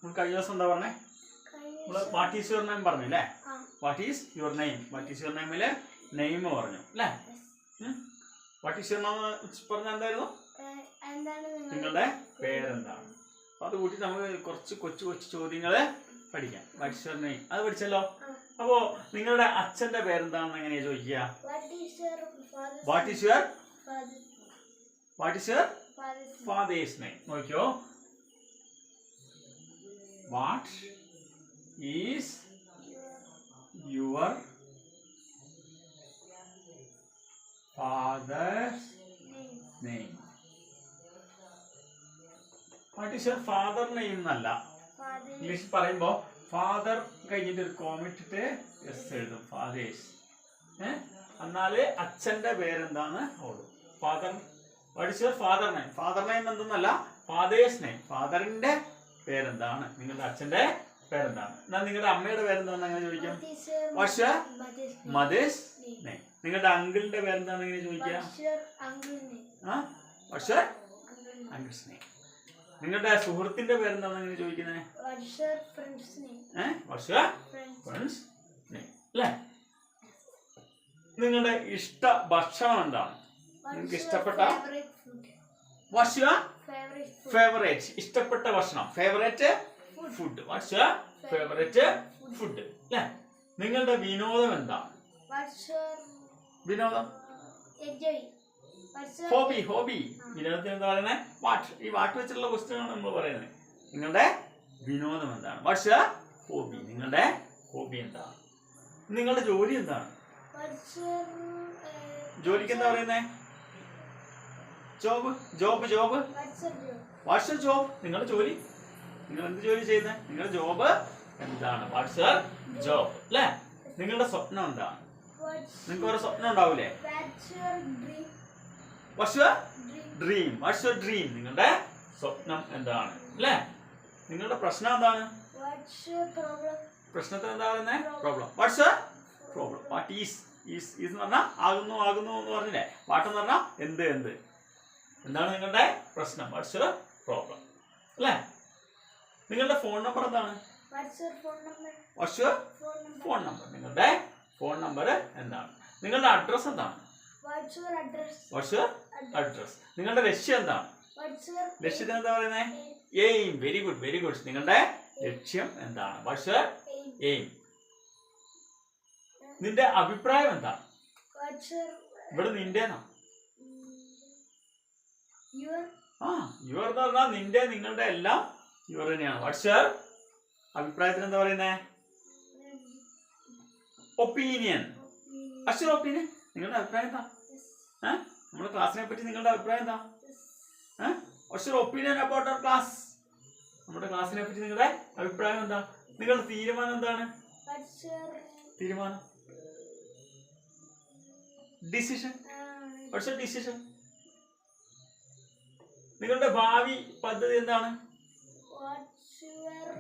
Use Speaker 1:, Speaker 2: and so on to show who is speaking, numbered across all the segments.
Speaker 1: നമ്മൾ കഴിഞ്ഞ ദിവസം എന്താ പറഞ്ഞേ? വാട്ട് ഈസ് യുവർ നെയിം പറഞ്ഞു അല്ലേ? What is your name? What is your നെയിമില് നെയിം പറഞ്ഞു അല്ലേ? വാട്ട് ഈസ് യുവർ നെയിം പറഞ്ഞ എന്തായിരുന്നു? നിങ്ങളുടെ പേരെന്താണ്? അപ്പൊ അത് കൂട്ടി നമുക്ക് കുറച്ച് കൊച്ചു കൊച്ചു ചോദ്യങ്ങള് പഠിക്കാം. വാട്ട് ഈസ് യുവർ നെയിം അത് പഠിച്ചല്ലോ. അപ്പോ നിങ്ങളുടെ അച്ഛന്റെ പേരെന്താണെന്ന് എങ്ങനെയാ ചോദിക്കുക? What is your father's name? നോക്കിയോ. What is your father's name? What is your father name എന്നല്ല. ഇംഗ്ലീഷിൽ പറയുമ്പോ ഫാദർ കഴിഞ്ഞിട്ട് ഒരു കോമിട്ടിട്ട് എസ് എഴുതും. ഫാദേഴ്സ്. എന്നാല് അച്ഛന്റെ പേരെന്താണ് ഓടും. Father. What is your father name? Father name എന്തൊന്നല്ല, ഫാദേഴ്സ് നെയിം. ഫാദറിന്റെ പേരെന്താണ്? നിങ്ങളുടെ അച്ഛന്റെ പേരെന്താണ്? എന്നാൽ നിങ്ങളുടെ അമ്മയുടെ പേരെന്താണെന്ന് അങ്ങനെ ചോദിക്കാം. What's your mother's name? നിങ്ങളുടെ അങ്കിളിന്റെ പേരെന്താണെന്ന് എങ്ങനെ ചോദിക്കാം? What's your uncles name? നിങ്ങളുടെ സുഹൃത്തിന്റെ പേരെന്താണെന്ന് എങ്ങനെ ചോദിക്കുന്നത്? വാട്ട്സ് യുവർ ഫ്രണ്ട്സ് നെയിം അല്ലേ? നിങ്ങളുടെ ഇഷ്ട ഭക്ഷണം എന്താണ്? നിങ്ങൾക്ക് ഇഷ്ടപ്പെട്ട വാട്ട്സ് യുവർ ഫേവറേറ്റ്? ഇഷ്ടപ്പെട്ട ഭക്ഷണം, favourite food. What's your favourite food അല്ലേ? നിങ്ങളുടെ വിനോദം എന്താണ്? വിനോദം, ഹോബി. വിനോദത്തിന് എന്താ പറയുന്നത്? വാട്ട്. ഈ വാട്ട് വെച്ചിട്ടുള്ള ക്വസ്റ്റ്യനാണ് നമ്മൾ പറയുന്നത്. നിങ്ങളുടെ വിനോദം എന്താണ്? What's your hobby? നിങ്ങളുടെ ഹോബി എന്താണ്? നിങ്ങളുടെ ജോലി എന്താണ്? ജോലിക്ക് എന്താ പറയുന്നേ? ജോബ്. What's your job? നിങ്ങളുടെ ജോലി. നിങ്ങൾ എന്ത് ജോലി ചെയ്യുന്നത്? നിങ്ങളുടെ ജോബ് എന്താണ്? വാട്ട്സ് യുവർ ജോബ് അല്ലേ? നിങ്ങളുടെ സ്വപ്നം എന്താണ്? നിങ്ങൾക്ക് ഒരു സ്വപ്നം ഉണ്ടാവൂലേ? What's your dream? What's your dream? നിങ്ങളുടെ സ്വപ്നം എന്താണ് അല്ലേ? നിങ്ങളുടെ പ്രശ്നം എന്താണ്? പ്രശ്നത്തിന് എന്താ പറയുന്നത്? Problem. What's your problem? What is എന്ന് പറഞ്ഞാൽ ആകുന്നു എന്ന് പറഞ്ഞില്ലേ? വാട്ട് എന്ന് പറഞ്ഞാൽ എന്ത്. എന്താണ് നിങ്ങളുടെ പ്രശ്നം? വാട്ട്സ് യുവർ പ്രോബ്ലം അല്ലേ? നിങ്ങളുടെ ഫോൺ നമ്പർ എന്താണ്? What's your phone number? നിങ്ങളുടെ ഫോൺ നമ്പർ എന്താണ്? നിങ്ങളുടെ അഡ്രസ് എന്താണ്? What's your address? നിങ്ങളുടെ ലക്ഷ്യം എന്താണ്? ലക്ഷ്യത്തിന് എന്താ പറയുന്നത്? എയിം. Very good. നിങ്ങളുടെ ലക്ഷ്യം എന്താണ്? What's your aim? നിന്റെ അഭിപ്രായം എന്താണ്? ഇവിടെ നിന്റെ യുവർ എന്ന് പറഞ്ഞാൽ നിന്റെ, നിങ്ങളുടെ എല്ലാം യുവർ തന്നെയാണ്. വാട്ട്സ് യുവർ അഭിപ്രായത്തിന് എന്താ പറയുന്നത്? ഒപ്പീനിയൻ. What's your opinion? നിങ്ങളുടെ അഭിപ്രായം എന്താ? നമ്മുടെ ക്ലാസ്സിനെ പറ്റി നിങ്ങളുടെ അഭിപ്രായം എന്താ? What's your opinion about our class? നമ്മുടെ ക്ലാസ്സിനെ പറ്റി നിങ്ങളുടെ അഭിപ്രായം എന്താ? നിങ്ങളുടെ തീരുമാനം എന്താണ്? തീരുമാനം, ഡിസിഷൻ. Watts your decision? നിങ്ങളുടെ ഭാവി പദ്ധതി എന്താണ്?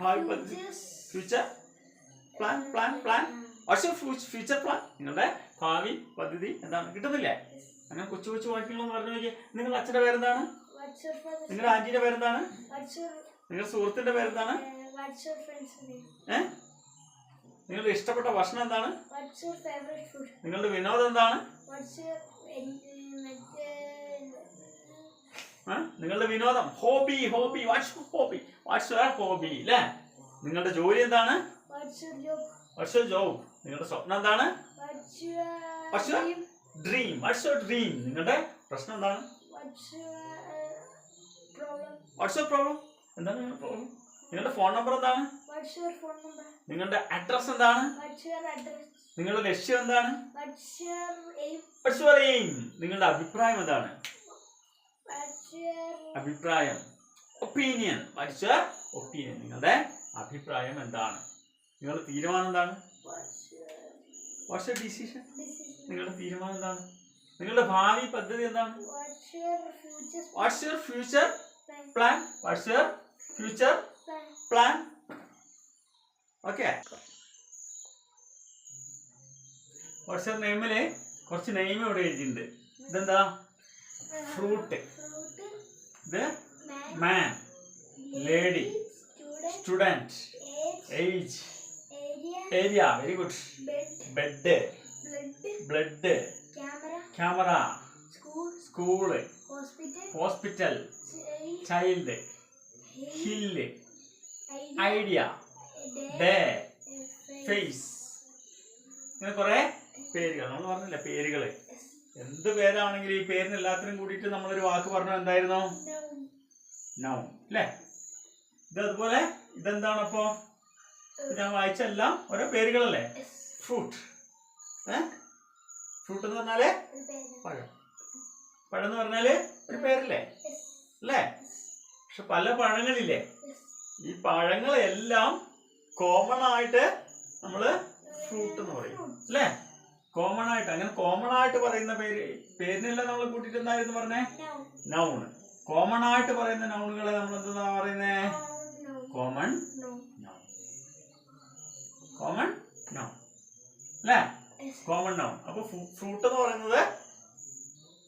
Speaker 1: ഭാവി പദ്ധതി, future plan. Watts your future plan? നിങ്ങളുടെ ഭാവി പദ്ധതി എന്താണ്? കിട്ടുന്നില്ലേ? അങ്ങനെ കൊച്ചു വാക്യങ്ങളെന്ന് പറഞ്ഞു നോക്കിയേ. നിങ്ങളുടെ അച്ഛന്റെ പേരെന്താണ്? നിങ്ങളുടെ ആന്റിയുടെ പേരെന്താണ്? നിങ്ങളുടെ സുഹൃത്തിന്റെ പേരെന്താണ്? നിങ്ങളുടെ ഇഷ്ടപ്പെട്ട ഭക്ഷണം എന്താണ്? നിങ്ങളുടെ വിനോദം എന്താണ്? നിങ്ങളുടെ വിനോദം, ഹോബി. വാട്ട്സ് യുവർ ഹോബി അല്ലേ? നിങ്ങളുടെ ജോലി എന്താണ്? What's your job? നിങ്ങളുടെ സ്വപ്നം എന്താണ്? What's your dream? നിങ്ങളുടെ പ്രശ്നം എന്താണ്? What's your problem? എന്താണ് നിങ്ങളുടെ പ്രോബ്ലം? നിങ്ങളുടെ ഫോൺ നമ്പർ എന്താണ്? നിങ്ങളുടെ അഡ്രസ് എന്താണ്? നിങ്ങളുടെ ലക്ഷ്യം എന്താണ്? What's your aim? നിങ്ങളുടെ അഭിപ്രായം എന്താണ്? അഭിപ്രായം, ഒപ്പീനിയൻ. What's your opinion? നിങ്ങളുടെ അഭിപ്രായം എന്താണ്? നിങ്ങളുടെ തീരുമാനം എന്താണ്? What's your decision? നിങ്ങളുടെ തീരുമാനം എന്താണ്? നിങ്ങളുടെ ഭാവി പദ്ധതി എന്താണ്? What's your future plan? Okay. What's your നെയിമില് കുറച്ച് നെയിം ഇവിടെ എഴുതിയിട്ടുണ്ട്. ഇതെന്താ? ഫ്രൂട്ട്. ഇത് man, lady, student, age, area, very good, bed, blood, camera, school, hospital, child, hill, idea, day, face. ഇങ്ങനെ കുറെ പേരുകൾ നമ്മൾ പറഞ്ഞില്ല. പേരുകള് എന്ത് പേരാണെങ്കിലും ഈ പേരിന് എല്ലാത്തിനും കൂടിയിട്ട് നമ്മളൊരു വാക്ക് പറഞ്ഞാൽ എന്തായിരുന്നു? നൗൺ അല്ലേ? ഇത് അതുപോലെ ഇതെന്താണ്? അപ്പോ ഞാൻ വായിച്ചെല്ലാം ഓരോ പേരുകളല്ലേ? ഫ്രൂട്ട്, ഫ്രൂട്ട് എന്ന് പറഞ്ഞാല് പഴം, പഴം എന്ന് പറഞ്ഞാല് ഒരു പേരല്ലേ അല്ലേ? പക്ഷെ പല പഴങ്ങളില്ലേ? ഈ പഴങ്ങളെല്ലാം കോമൺ ആയിട്ട് നമ്മള് ഫ്രൂട്ട് എന്ന് പറയും അല്ലേ? കോമൺ ആയിട്ട്. അങ്ങനെ കോമൺ ആയിട്ട് പറയുന്ന പേരിനെല്ലാം നമ്മൾ കൂട്ടിയിട്ട് എന്തായിരുന്നു പറഞ്ഞേ? നൗണ്. കോമൺ ആയിട്ട് പറയുന്ന നൗണുകളെ നമ്മൾ എന്താ പറയുന്നേ? Common noun. കോമൺ നൗൺ അല്ലേ? Common noun. അപ്പൊ ഫ്രൂട്ട് എന്ന് പറയുന്നത്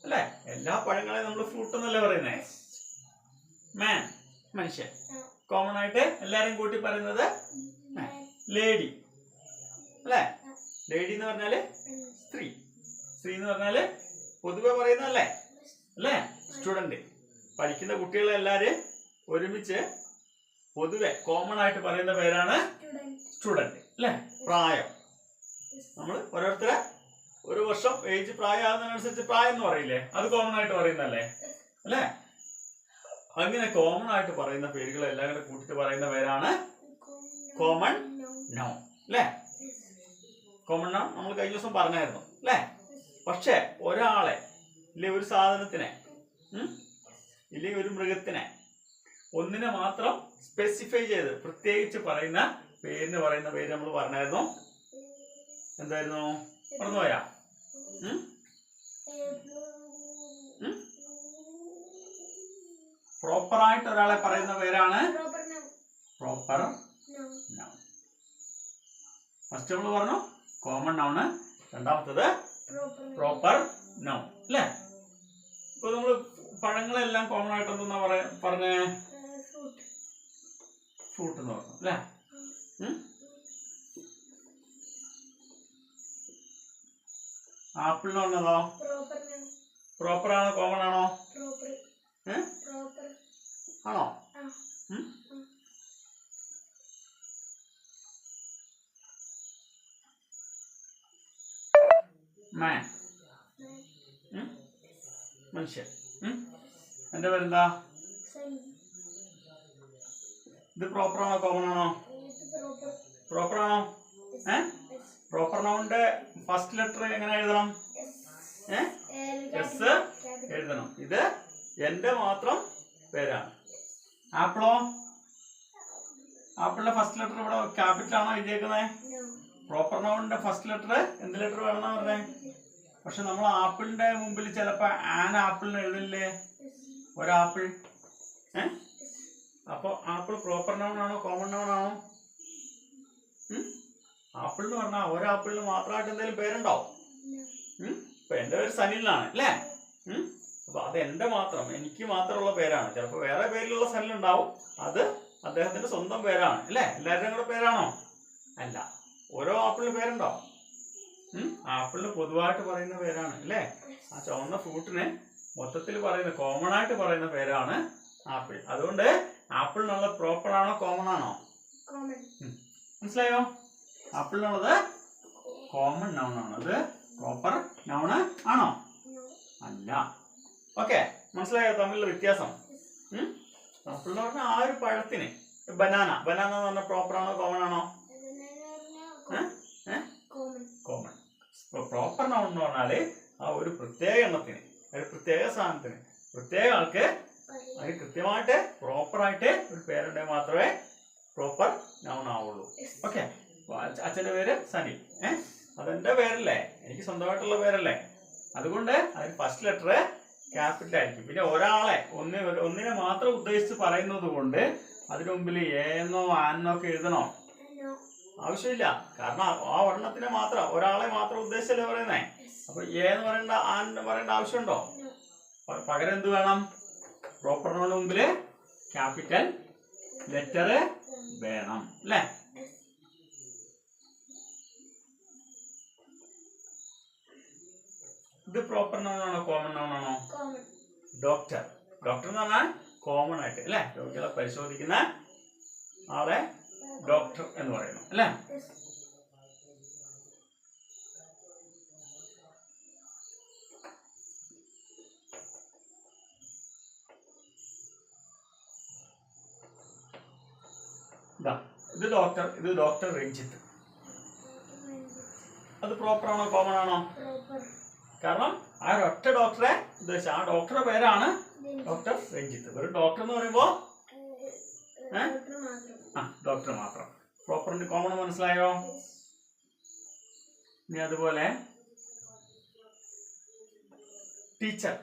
Speaker 1: അല്ലേ? എല്ലാ പഴങ്ങളെയും നമ്മൾ ഫ്രൂട്ട് എന്നല്ലേ പറയുന്നേ? മാൻ, മനുഷ്യൻ. കോമൺ ആയിട്ട് എല്ലാരും കൂട്ടി പറയുന്നത് ലേഡി അല്ലേ? ലേഡി എന്ന് പറഞ്ഞാല് സ്ത്രീ, സ്ത്രീ എന്ന് പറഞ്ഞാല് പൊതുവെ പറയുന്നതല്ലേ അല്ലേ? സ്റ്റുഡന്റ്, പഠിക്കുന്ന കുട്ടികളെല്ലാരും ഒരുമിച്ച് പൊതുവെ കോമൺ ആയിട്ട് പറയുന്ന പേരാണ് സ്റ്റുഡന്റ് അല്ലേ? പ്രായം, നമ്മൾ ഓരോരുത്തരെ ഒരു വർഷം ഏജ് പ്രായമാകുന്നതിനനുസരിച്ച് പ്രായം എന്ന് പറയില്ലേ? അത് കോമൺ ആയിട്ട് പറയുന്നല്ലേ അല്ലേ? അങ്ങനെ കോമൺ ആയിട്ട് പറയുന്ന പേരുകൾ എല്ലാം കൂടെ കൂട്ടിട്ട് പറയുന്ന പേരാണ് കോമൺ നൗൺ അല്ലേ? കോമൺ നൗൺ നമ്മൾ കഴിഞ്ഞ ദിവസം പറഞ്ഞായിരുന്നു അല്ലേ? പക്ഷെ ഒരാളെ ഇല്ലേ, ഒരു സാധനത്തിനെ ഇല്ലേ, ഒരു മൃഗത്തിനെ, ഒന്നിനെ മാത്രം സ്പെസിഫൈ ചെയ്ത് പ്രത്യേകിച്ച് പറയുന്ന പേരിന് പറയുന്ന പേര് നമ്മൾ പറഞ്ഞായിരുന്നു. എന്തായിരുന്നു? മറന്നുപോയാ? പ്രോപ്പർ ആയിട്ട് ഒരാളെ പറയുന്ന പേരാണ് പ്രോപ്പർ നൗൺ. ഫസ്റ്റ് നമ്മൾ പറഞ്ഞു കോമൺ നൗണ്, രണ്ടാമത്തത് പ്രോപ്പർ നൗൺ അല്ലേ? ഇപ്പൊ നമ്മള് പഴങ്ങളെല്ലാം കോമൺ ആയിട്ട് എന്തെന്നാ പറഞ്ഞേ? ഫ്രൂട്ട് എന്ന് പറഞ്ഞു അല്ലേ? ആപ്പിൾ എന്ന് പറഞ്ഞതോ പ്രോപ്പർ ആണോ കോമൺ ആണോ? ആണോ? മാൻ, മനുഷ്യൻ. എന്റെ പേരെന്താ? ഇത് പ്രോപ്പർ ആണോ കോമൺ ആണോ? പ്രോപ്പർ ആണോ? പ്രോപ്പർ നൗണിന്റെ ഫസ്റ്റ് ലെറ്റർ എങ്ങനെ എഴുതണം? എസ് എഴുതണം. ഇത് എന്റെ മാത്രം പേരാണ്. ആപ്പിളോ? ആപ്പിളിന്റെ ഫസ്റ്റ് ലെറ്റർ ഇവിടെ ക്യാപിറ്റൽ ആണോ എഴുതിയേക്കുന്നത്? പ്രോപ്പർ നൗണിന്റെ ഫസ്റ്റ് ലെറ്റർ എന്ത് ലെറ്റർ വേണമെന്നാ പറഞ്ഞേ? പക്ഷെ നമ്മൾ ആപ്പിളിന്റെ മുമ്പിൽ ചിലപ്പോ ആൻ ആപ്പിളിന് എഴുതില്ലേ? ഒരാപ്പിൾ. അപ്പൊ ആപ്പിൾ പ്രോപ്പർ നൗൺ ആണോ കോമൺ നൗൺ ആണോ? ആപ്പിൾ എന്ന് പറഞ്ഞാൽ ഒരാപ്പിളിന് മാത്രമായിട്ട് എന്തെങ്കിലും പേരുണ്ടോ? ഇപ്പൊ എന്റെ പേര് സനിലാണ് അല്ലേ? അപ്പൊ അത് എന്റെ മാത്രം, എനിക്ക് മാത്രമുള്ള പേരാണ്. ചിലപ്പോ വേറെ പേരിലുള്ള സനിൽ ഉണ്ടാവും, അത് അദ്ദേഹത്തിന്റെ സ്വന്തം പേരാണ് അല്ലേ? എല്ലാവരുടെയും കൂടെ പേരാണോ? അല്ല. ഓരോ ആപ്പിളിന് പേരുണ്ടോ? ആപ്പിളിന് പൊതുവായിട്ട് പറയുന്ന പേരാണ് അല്ലേ? ആ ചുവന്ന ഫ്രൂട്ടിന് മൊത്തത്തിൽ പറയുന്ന കോമൺ ആയിട്ട് പറയുന്ന പേരാണ് ആപ്പിൾ. അതുകൊണ്ട് ആപ്പിളിനുള്ള പ്രോപ്പർ ആണോ കോമൺ ആണോ? മനസ്സിലായോ? ആപ്പിളിനുള്ളത് കോമൺ നൗൺ ആണ്. അത് പ്രോപ്പർ നൗണ് ആണോ? അല്ല. ഓക്കെ, മനസ്സിലായോ തമ്മിലുള്ള വ്യത്യാസം? ആപ്പിൾ എന്ന് പറഞ്ഞാൽ ആ ഒരു പഴത്തിന്. ബനാന, ബനാന എന്ന് പറഞ്ഞാൽ പ്രോപ്പർ ആണോ കോമൺ ആണോ? കോമൺ. പ്രോപ്പർ നൗൺ എന്ന് പറഞ്ഞാല് ആ ഒരു പ്രത്യേക എണ്ണത്തിന്, ഒരു പ്രത്യേക സാധനത്തിന്, പ്രത്യേക ആൾക്ക് അതിന് കൃത്യമായിട്ട് പ്രോപ്പറായിട്ട് ഒരു പേരുണ്ടെങ്കിൽ മാത്രമേ പ്രോപ്പർ നൗൺ ആവുള്ളൂ. ഓക്കെ, അച്ഛന്റെ പേര് സനി, അതെന്റെ പേരല്ലേ, എനിക്ക് സ്വന്തമായിട്ടുള്ള പേരല്ലേ? അതുകൊണ്ട് അതിന് ഫസ്റ്റ് ലെറ്റർ ക്യാപിറ്റൽ ആയിരിക്കും. പിന്നെ ഒരാളെ ഒന്നിനെ മാത്രം ഉദ്ദേശിച്ച് പറയുന്നത് കൊണ്ട് അതിനു മുമ്പിൽ എന്നോ ആന്നോ ഒക്കെ എഴുതണോ? ആവശ്യമില്ല. കാരണം ആ ഒരെണ്ണത്തിനെ മാത്രം, ഒരാളെ മാത്രം ഉദ്ദേശിച്ചല്ലേ പറയുന്നേ. അപ്പൊ എന്ന് പറയേണ്ട ആന്ന് പറയേണ്ട ആവശ്യമുണ്ടോ? പകരം എന്ത് വേണം? പ്രോപ്പർ നൗണിന് മുമ്പില് ക്യാപിറ്റൽ ലെറ്റർ വേണം അല്ലേ? ഇത് പ്രോപ്പർ നൗൺ ആണോ കോമൺ നൗൺ ആണോ? ഡോക്ടർ. ഡോക്ടർ എന്ന് പറഞ്ഞാൽ കോമൺ ആയിട്ട് അല്ലെ രോഗികളെ പരിശോധിക്കുന്ന ആളെ ഡോക്ടർ എന്ന് പറയുന്നു അല്ലെ? ഇത് ഡോക്ടർ രഞ്ജിത്ത്. അത് പ്രോപ്പർ ആണോ കോമൺ ആണോ? കാരണം ആ ഒറ്റ ഡോക്ടറെ ഉദ്ദേശിച്ച ആ ഡോക്ടറുടെ പേരാണ് ഡോക്ടർ രഞ്ജിത്ത്. ഒരു ഡോക്ടർ എന്ന് പറയുമ്പോ ഡോക്ടർ മാത്രം. പ്രോപ്പറിന് കോമൺ മനസ്സിലായോ? ഇനി അതുപോലെ ടീച്ചർ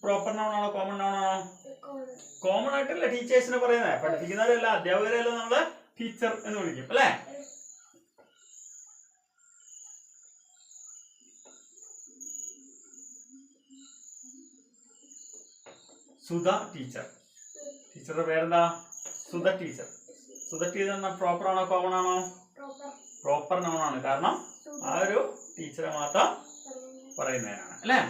Speaker 1: പ്രോപ്പർ നൗൺ ആണോ കോമൺ നൗൺ ആണോ? കോമൺ ആയിട്ടല്ല ടീച്ചേഴ്സിനെ പറയുന്നത്. പഠിപ്പിക്കുന്നവരല്ല അധ്യാപകരെല്ലാം നമ്മള് ടീച്ചർ എന്ന് വിളിക്കും അല്ലെ? സുധ ടീച്ചർ. ടീച്ചറുടെ പേരെന്താ? Sudha teacher. Sudha teacher proper ആണോ കോമൺ ആണോ? പ്രോപ്പർ നൗൺ ആണ്. കാരണം ആ ഒരു ടീച്ചറെ മാത്രം പറയുന്നതിനാണ് അല്ലേ?